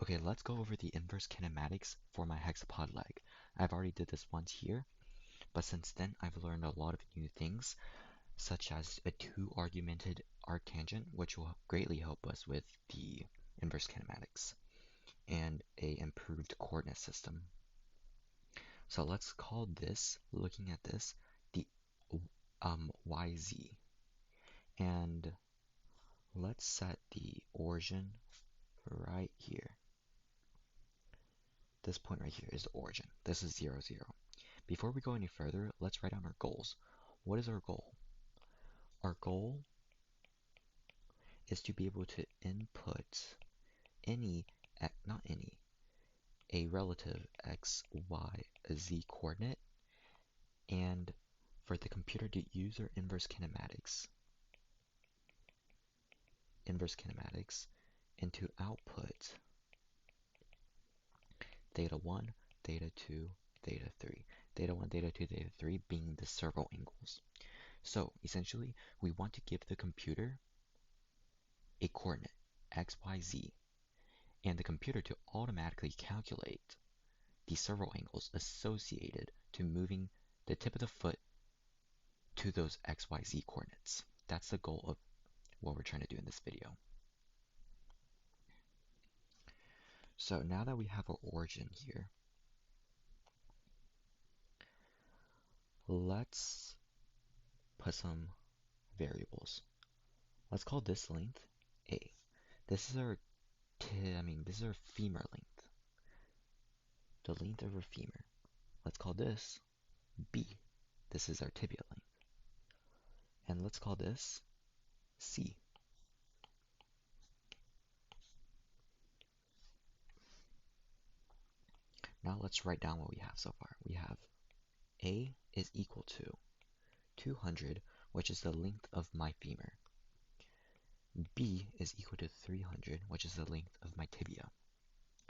Okay, let's go over the inverse kinematics for my hexapod leg. I've already did this once here, but since then I've learned a lot of new things, such as a two-argumented arctangent, which will greatly help us with the inverse kinematics, and a improved coordinate system. So let's call this, looking at this, the YZ. And let's set the origin right here. This point right here is the origin. This is 0, 0. Before we go any further, let's write down our goals. What is our goal? Our goal is to be able to input any, not any, a relative x, y, z coordinate, and for the computer to use our inverse kinematics, and to output theta 1, theta 2, theta 3. Theta 1, theta 2, theta 3 being the servo angles. So essentially, we want to give the computer a coordinate, x, y, z, and the computer to automatically calculate the servo angles associated to moving the tip of the foot to those x, y, z coordinates. That's the goal of what we're trying to do in this video. So now that we have our origin here, let's put some variables. Let's call this length A. This is our this is our femur length. The length of our femur. Let's call this B. This is our tibia length. And let's call this C. Now let's write down what we have so far. We have A is equal to 200, which is the length of my femur. B is equal to 300, which is the length of my tibia.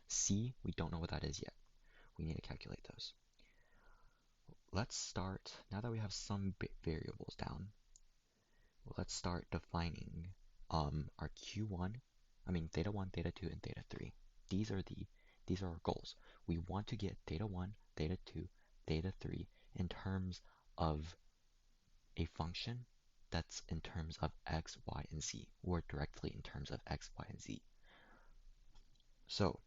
C, we don't know what that is yet. We need to calculate those. Let's start, now that we have some variables down, let's start defining our Q1, theta 1, theta 2, and theta 3. These are our goals. We want to get theta 1, theta 2, theta 3 in terms of a function that's in terms of x, y, and z, or directly in terms of x, y, and z. So,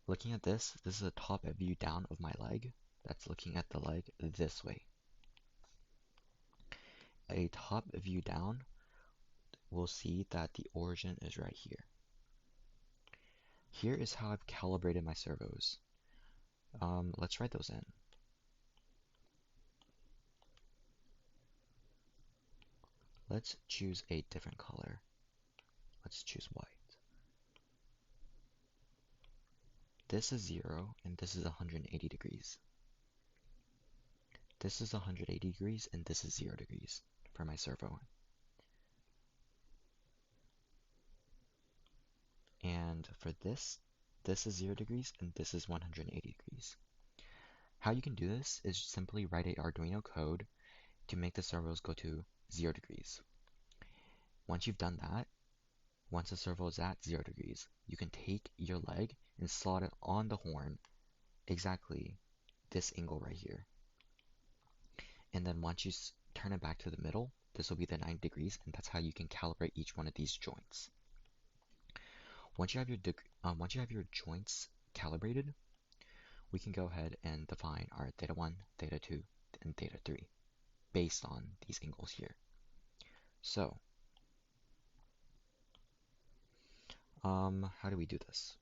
looking at this is a top view down of my leg. That's looking at the leg this way. A top view down, we'll see that the origin is right here. Here is how I've calibrated my servos. Let's write those in. Let's choose a different color. Let's choose white. This is 0, and this is 180 degrees. This is 180 degrees, and this is 0 degrees for my servo. And for this is 0 degrees, and this is 180 degrees. How you can do this is simply write a Arduino code to make the servos go to 0 degrees. Once you've done that, once the servo is at 0 degrees, you can take your leg and slot it on the horn, exactly this angle right here. And then once you turn it back to the middle, this will be the 90 degrees, and that's how you can calibrate each one of these joints. Once you have your joints calibrated, we can go ahead and define our theta 1, theta 2, and theta 3 based on these angles here. So, how do we do this?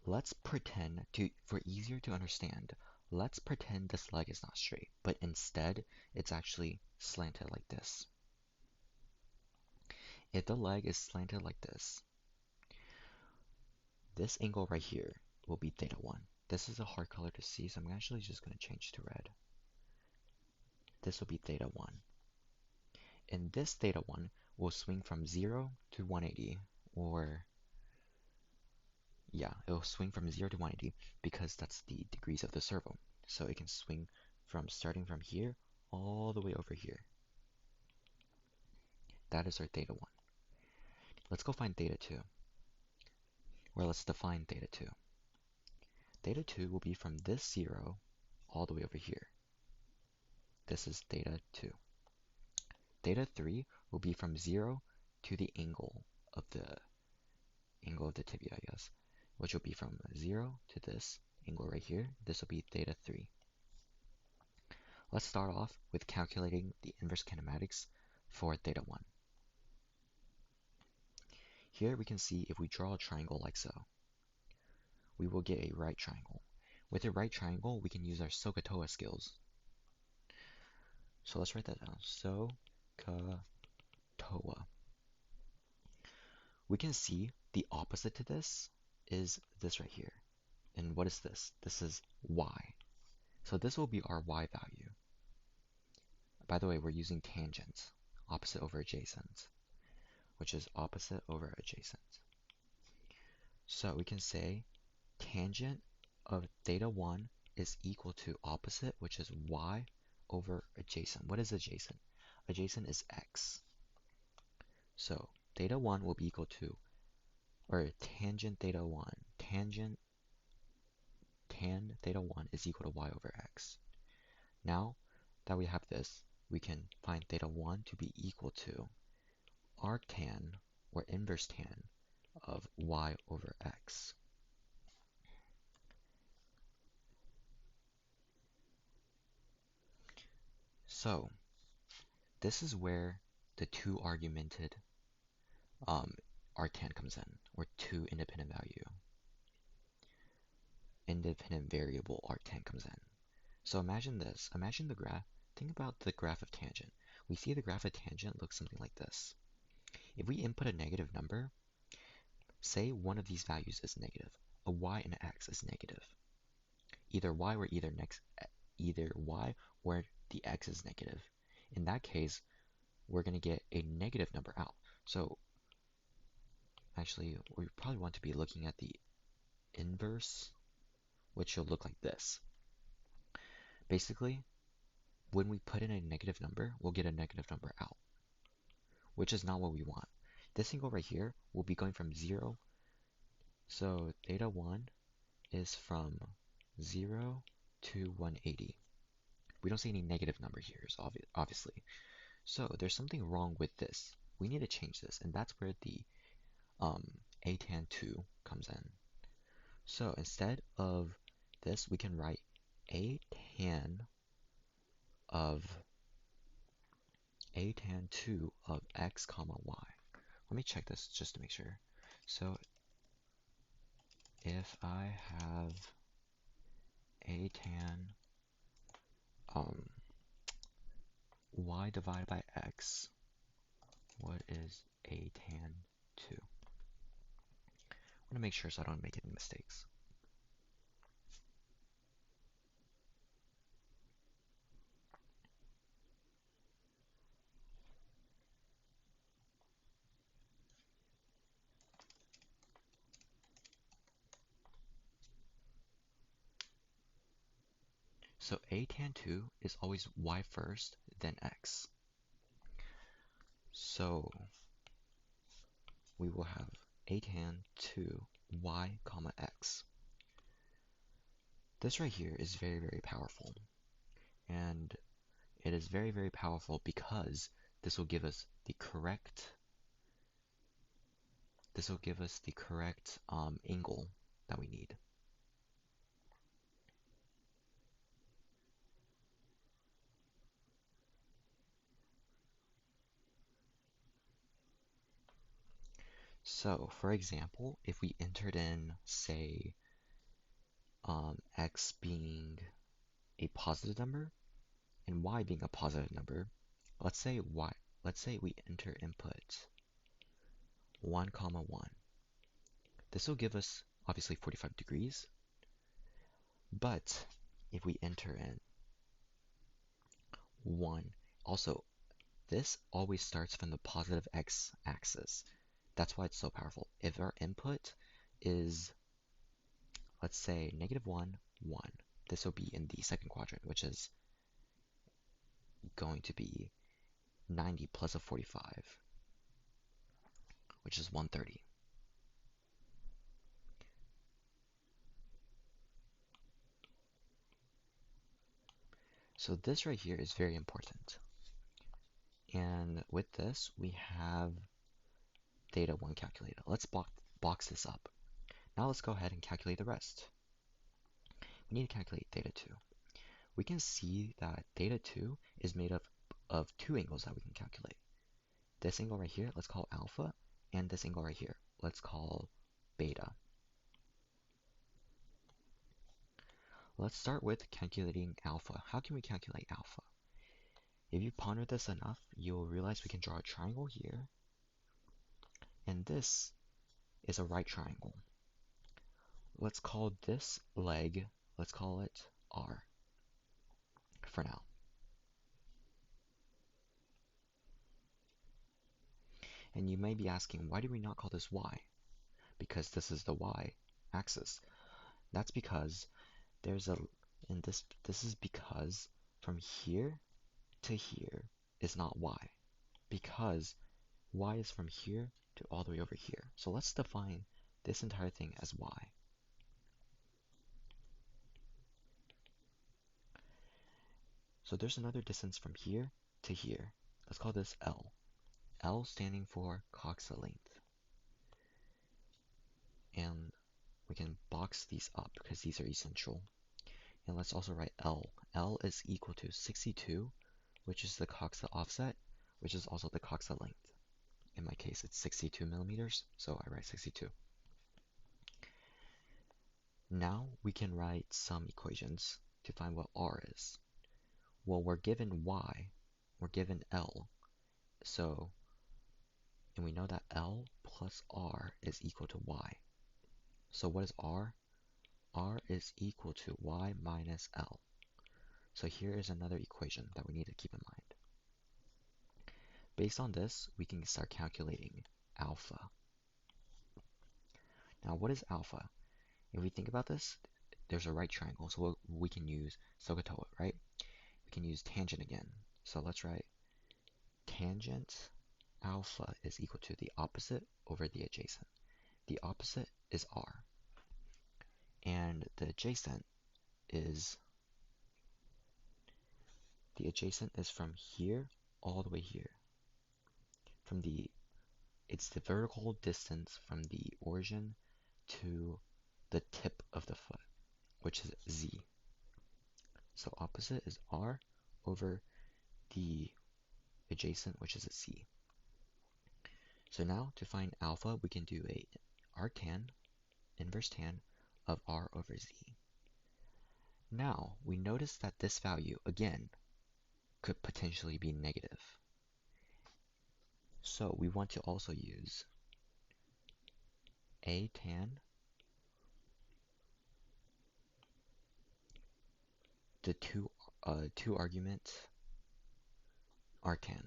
Let's pretend for easier to understand, let's pretend this leg is not straight, but instead it's actually slanted like this. If the leg is slanted like this angle right here will be theta 1. This is a hard color to see, so I'm actually just going to change to red. This will be theta 1. And this theta 1 will swing from 0 to 180, or yeah, it will swing from 0 to 180 because that's the degrees of the servo. So it can swing from starting from here all the way over here. That is our theta 1. let's go find theta 2, or let's define theta 2. Theta 2 will be from this 0 all the way over here. This is theta 2. Theta 3 will be from 0 to the angle of the tibia, I guess, which will be from 0 to this angle right here. This will be theta 3. Let's start off with calculating the inverse kinematics for theta 1. Here we can see if we draw a triangle like so, we will get a right triangle. With a right triangle, we can use our SOHCAHTOA skills. So let's write that down. SOHCAHTOA. We can see the opposite to this is this right here. And what is this? This is y. So this will be our y value. By the way, we're using tangent, opposite over adjacent, which is opposite over adjacent. So we can say tangent of theta 1 is equal to opposite, which is y, over adjacent. What is adjacent? Adjacent is x. So theta 1 will be equal to, or tangent theta 1, tan theta 1 is equal to y over x. Now that we have this, we can find theta 1 to be equal to arctan, or inverse tan, of y over x. So this is where the two argumented arctan comes in, or two independent variable arctan comes in. So imagine this. Imagine the graph. Think about the graph of tangent. We see the graph of tangent looks something like this. If we input a negative number, say one of these values is negative, a y and an x is negative. Either y or the x is negative. In that case, we're going to get a negative number out. So actually, we probably want to be looking at the inverse, which will look like this. Basically, when we put in a negative number, we'll get a negative number out, which is not what we want. This angle right here will be going from 0. So theta 1 is from 0 to 180. We don't see any negative number here, obviously. So there's something wrong with this. We need to change this, and that's where the atan2 comes in. So instead of this, we can write atan2 of x comma y. Let me check this just to make sure. So if I have atan y divided by x, what is atan2? I want to make sure so I don't make any mistakes. So atan2 is always y first, then x. So we will have atan2 y comma x. This right here is very, very powerful. And it is very, very powerful because this will give us the correct angle that we need. So, for example, if we entered in, say, x being a positive number and y being a positive number, let's say we enter input 1 comma 1. This will give us obviously 45 degrees, but if we enter in 1, also this always starts from the positive x-axis. That's why it's so powerful. If our input is, let's say, -1, 1, this will be in the second quadrant, which is going to be 90 plus a 45, which is 130. So this right here is very important. And with this, we have theta 1 calculated. Let's box this up. Now let's go ahead and calculate the rest. We need to calculate theta 2. We can see that theta 2 is made up of two angles that we can calculate. This angle right here, let's call alpha, and this angle right here, let's call beta. Let's start with calculating alpha. How can we calculate alpha? If you ponder this enough, you'll realize we can draw a triangle here, and this is a right triangle. Let's call this leg, let's call it R for now. And you may be asking, why do we not call this Y? Because this is the Y axis. That's because there's a, and this is because from here to here is not Y. Because Y is from here to all the way over here. So let's define this entire thing as Y. So there's another distance from here to here. Let's call this L. L standing for coxa length. And we can box these up because these are essential. And let's also write L. L is equal to 62, which is the coxa offset, which is also the coxa length. In my case, it's 62 millimeters, so I write 62. Now we can write some equations to find what R is. Well, we're given Y, we're given L, so, and we know that L plus R is equal to Y. So what is R? R is equal to Y minus L. So here is another equation that we need to keep in mind. Based on this, we can start calculating alpha. Now, what is alpha? If we think about this, there's a right triangle, so we can use SOHCAHTOA, right? We can use tangent again. So let's write tangent alpha is equal to the opposite over the adjacent. The opposite is R. And the adjacent is from here all the way here. It's the vertical distance from the origin to the tip of the foot, which is Z. So opposite is R over the adjacent, which is a C. So now to find alpha, we can do a arctan, inverse tan of R over Z. Now we notice that this value, again, could potentially be negative. So we want to also use a tan, the two argument arctan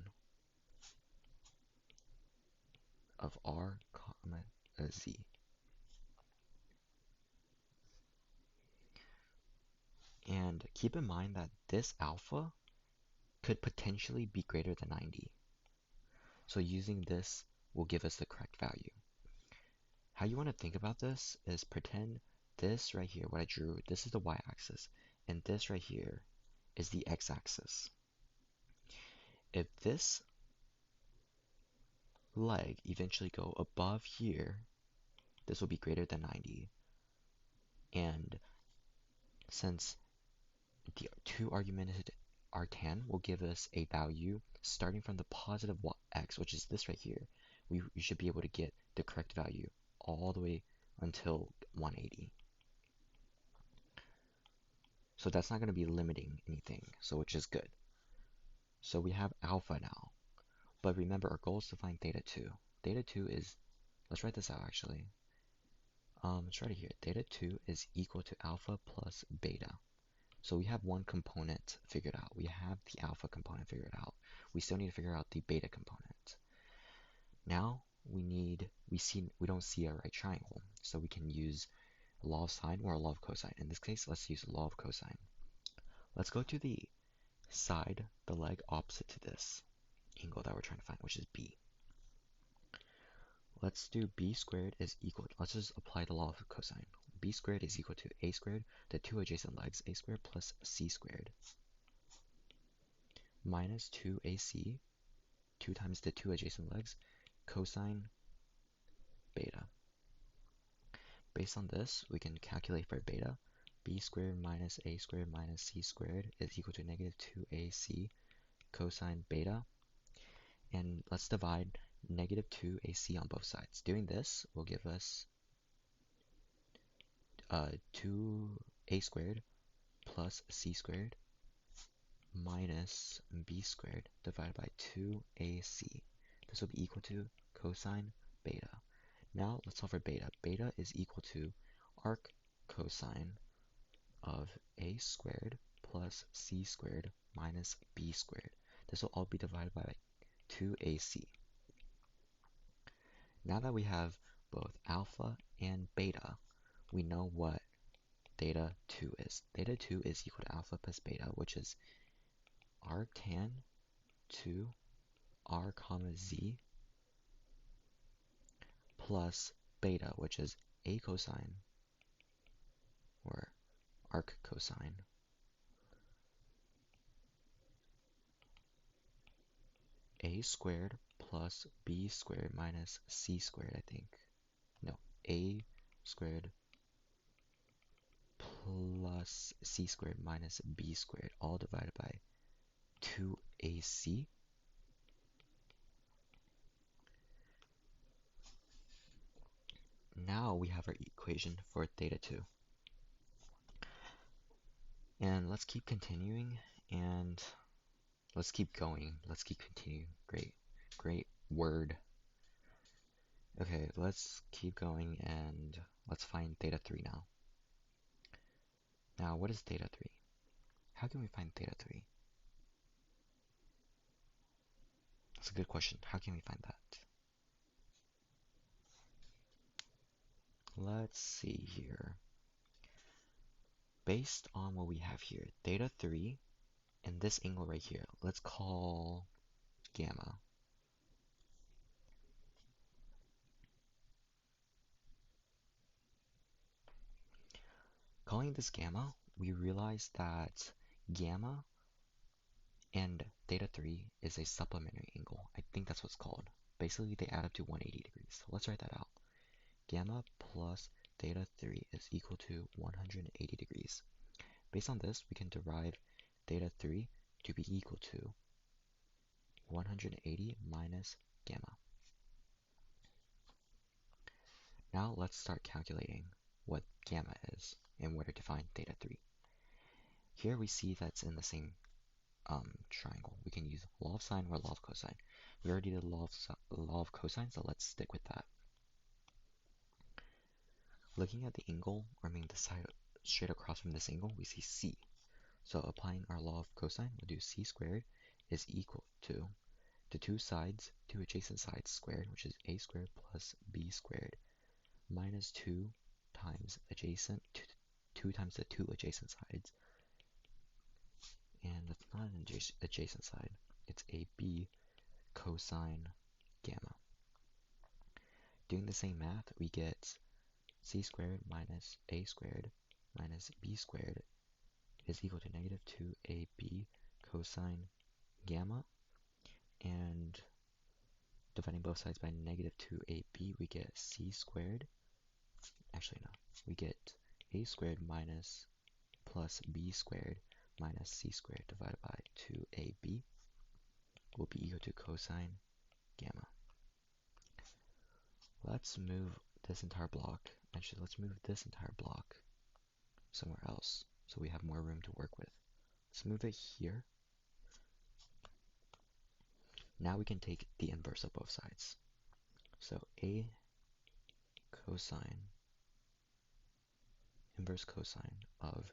of R comma Z. And keep in mind that this alpha could potentially be greater than 90. So using this will give us the correct value. How you want to think about this is pretend this right here, what I drew, this is the y-axis, and this right here is the x-axis. If this leg eventually go above here, this will be greater than 90. And since the two argumented arctan will give us a value starting from the positive x, which is this right here, we should be able to get the correct value all the way until 180. So that's not going to be limiting anything, so which is good. So we have alpha now. But remember, our goal is to find theta 2. Theta 2 is, let's write this out actually. Let's write it here. Theta 2 is equal to alpha plus beta. So we have one component figured out. We have the alpha component figured out. We still need to figure out the beta component. Now we don't see a right triangle, so we can use a law of sine or a law of cosine. In this case, let's use the law of cosine. Let's go to the side, the leg opposite to this angle that we're trying to find, which is B. let's do b squared is equal, let's just apply the law of cosine. B squared is equal to a squared, the two adjacent legs, a squared plus c squared, minus 2ac, 2 times the two adjacent legs, cosine beta. Based on this, we can calculate for beta. B squared minus a squared minus c squared is equal to negative 2ac cosine beta. And let's divide negative 2ac on both sides. Doing this will give us 2a squared plus c squared minus b squared divided by 2ac. This will be equal to cosine beta. Now let's solve for beta. Beta is equal to arc cosine of a squared plus c squared minus b squared. This will all be divided by 2ac. Now that we have both alpha and beta, we know what theta 2 is. Theta 2 is equal to alpha plus beta, which is arctan 2 r comma z plus beta, which is a cosine or arc cosine a squared plus b squared minus c squared, I think. No, a squared plus c squared minus b squared, all divided by 2ac. Now we have our equation for theta 2. And let's keep continuing, and let's keep going. Let's keep continuing. Great word. Okay, let's keep going, and let's find theta 3 now. Now, what is theta 3? How can we find theta 3? That's a good question. How can we find that? Let's see here. Based on what we have here, theta 3 and this angle right here, let's call gamma. Calling this gamma, we realize that gamma and theta 3 is a supplementary angle. I think that's what's called. Basically, they add up to 180 degrees. So let's write that out. Gamma plus theta 3 is equal to 180 degrees. Based on this, we can derive theta 3 to be equal to 180 minus gamma. Now let's start calculating what gamma is and where to find theta 3. Here we see that's in the same triangle. We can use law of sine or law of cosine. We already did law of cosine, so let's stick with that. Looking at the angle, or I mean the side straight across from this angle, we see c. So applying our law of cosine, we'll do c squared is equal to the two adjacent sides squared, which is a squared plus b squared, minus 2 times adjacent, 2 times the two adjacent sides, and that's not an adjacent side, it's ab cosine gamma. Doing the same math, we get c squared minus a squared minus b squared is equal to negative 2ab cosine gamma, and dividing both sides by negative 2ab, we get c squared. Actually, no. We get a squared minus plus b squared minus c squared divided by 2ab will be equal to cosine gamma. Let's move this entire block. Actually, let's move this entire block somewhere else so we have more room to work with. Let's move it here. Now we can take the inverse of both sides. So a cosine, inverse cosine of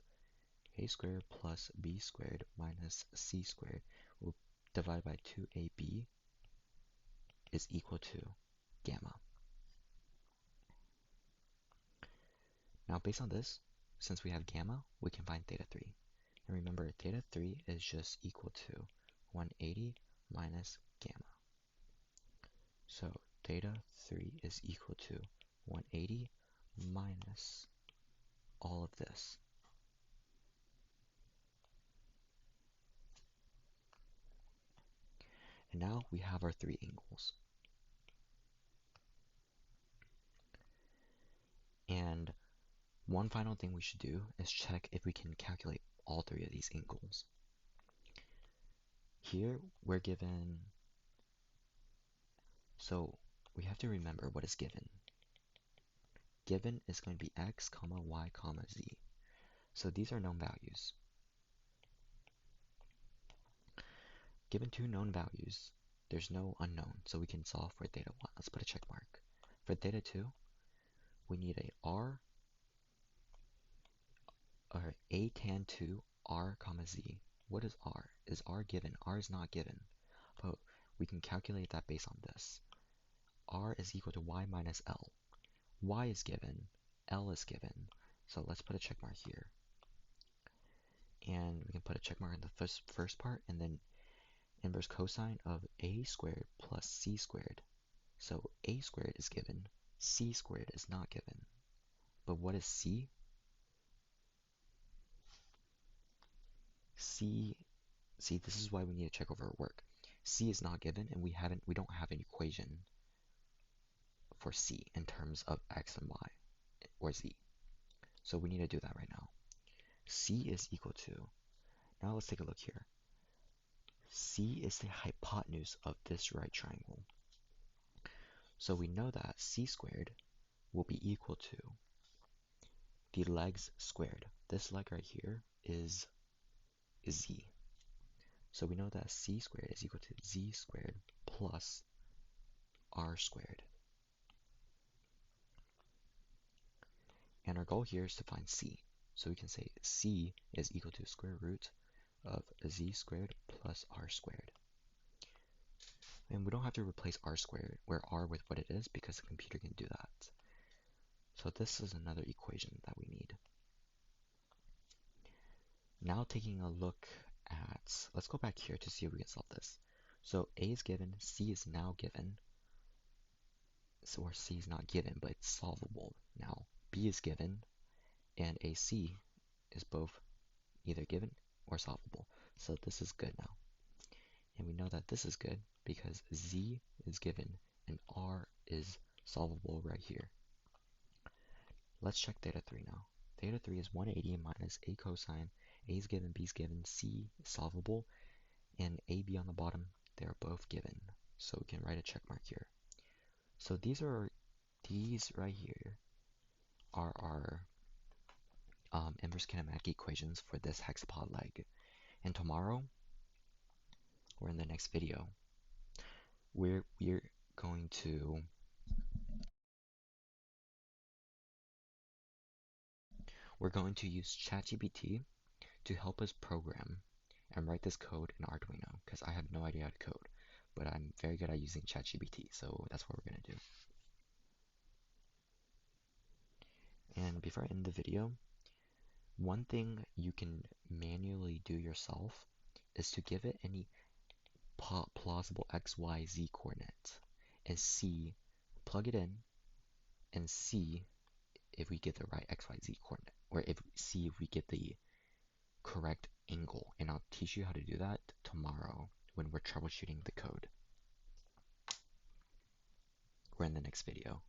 a squared plus b squared minus c squared will divide by 2ab is equal to gamma. Now based on this, since we have gamma, we can find theta 3. And remember, theta 3 is just equal to 180 minus gamma. So theta 3 is equal to 180 minus all of this. And now we have our three angles. And one final thing we should do is check if we can calculate all three of these angles. Here we're given, so we have to remember what is given. Given is going to be x, comma, y, comma, z. So these are known values. Given two known values, there's no unknown, so we can solve for theta 1. Let's put a check mark. For theta 2, we need a tan2 r comma z. What is r? Is r given? R is not given, but we can calculate that based on this. R is equal to y minus l. Y is given, L is given. So let's put a check mark here. And we can put a check mark in the first part, and then inverse cosine of a squared plus c squared. So a squared is given, c squared is not given. But what is c? C, see, this is why we need to check over our work. C is not given, and we don't have an equation for c in terms of x and y or z. So we need to do that right now. C is equal to, now let's take a look here. C is the hypotenuse of this right triangle. So we know that c squared will be equal to the legs squared. This leg right here is z. So we know that c squared is equal to z squared plus r squared. And our goal here is to find c. So we can say c is equal to square root of z squared plus r squared. And we don't have to replace r squared where r with what it is because the computer can do that. So this is another equation that we need. Now taking a look at, let's go back here to see if we can solve this. So a is given, c is now given, so or c is not given, but it's solvable. Now b is given, and ac is both either given or solvable. So this is good now. And we know that this is good because z is given and r is solvable right here. Let's check theta 3 now. Theta 3 is 180 minus a cosine. A is given, b is given, c is solvable, and a, b on the bottom, they're both given. So we can write a check mark here. So these right here are our inverse kinematic equations for this hexapod leg. And tomorrow, or in the next video, we're going to use ChatGPT to help us program and write this code in Arduino because I have no idea how to code, but I'm very good at using ChatGPT, so that's what we're going to do. And before I end the video, one thing you can manually do yourself is to give it any plausible x, y, z coordinates and plug it in and see if we get the right x, y, z coordinate, or see if we get the correct angle. And I'll teach you how to do that tomorrow when we're troubleshooting the code, or in the next video.